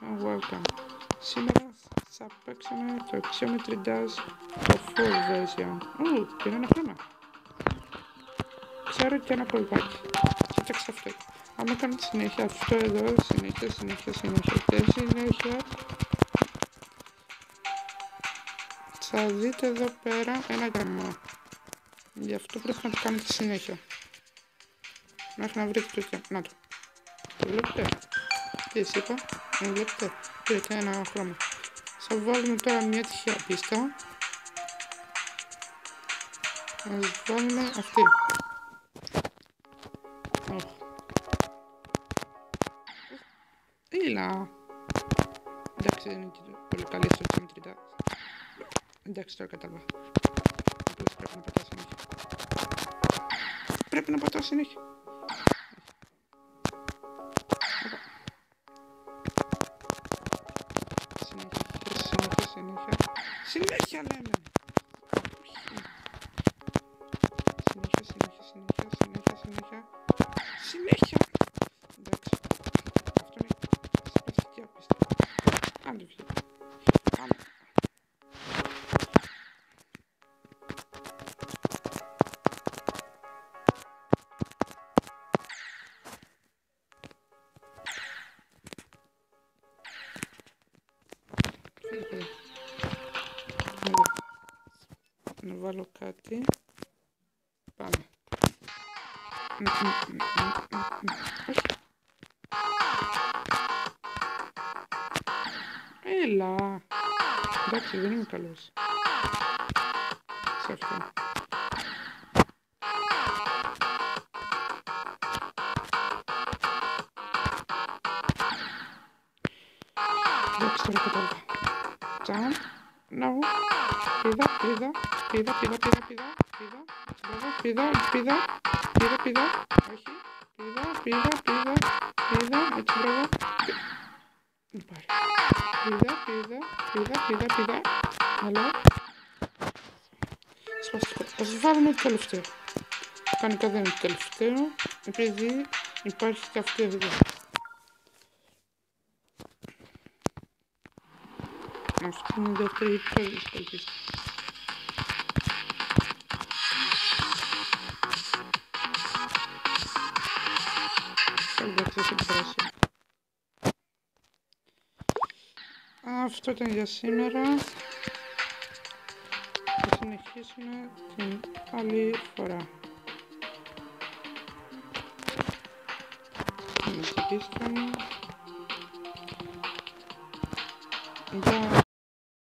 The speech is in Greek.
Welcome. Σήμερα θα παίξουμε το Geometry Dash το full version. Πήρα ένα χρήμα. Ξέρω και ένα κολπάκι. Κοίταξε αυτό. Άμα κάνετε συνέχεια αυτό εδώ, συνέχεια και συνέχεια, θα δείτε εδώ πέρα ένα γραμμό. Γι' αυτό πρέπει να το κάνετε συνέχεια. Μέχρι να βρείτε το να το. Το βλέπετε? Τι εσύ είπα? Δεν βλέπετε? Πήρετε ένα χρώμα. Θα βάλουμε τώρα μια τυχαία πίστα. Ας βάλουμε αυτή. Έλα. Εντάξει, δεν είναι και πολύ καλή στο Geometry Dash. Εντάξει, τώρα κατάλαβα. Απλώς πρέπει να πατάω συνέχεια. Πρέπει να πατάω συνέχεια. Συνέχεια λέμε. Συνέχεια. Εντάξει. Αυτό είναι σπαστική απίστη. Άντε βγει. Πάμε. Να βάλω κάτι. Πάμε. Έλα. Εντάξει, δεν είμαι καλός σε αυτό. Εντάξει, τώρα κατάλαβα. Jump. No. Πήδα. Όχι. Πήδα. Έτσι, μπράβο. Πήδα. Άλλο. Σπαστικό. Ας βάλουμε το τελευταίο. Κανονικά δεν είναι το τελευταίο, επειδή υπάρχει και αυτή εδώ. Αυτή είναι η δεύτερη πιο δύσκολη πίστα. Εντάξει, θα περάσει. Αυτό ήταν για σήμερα. Θα συνεχίσουμε την άλλη φορά. Είναι την πίστα μου. Γεια.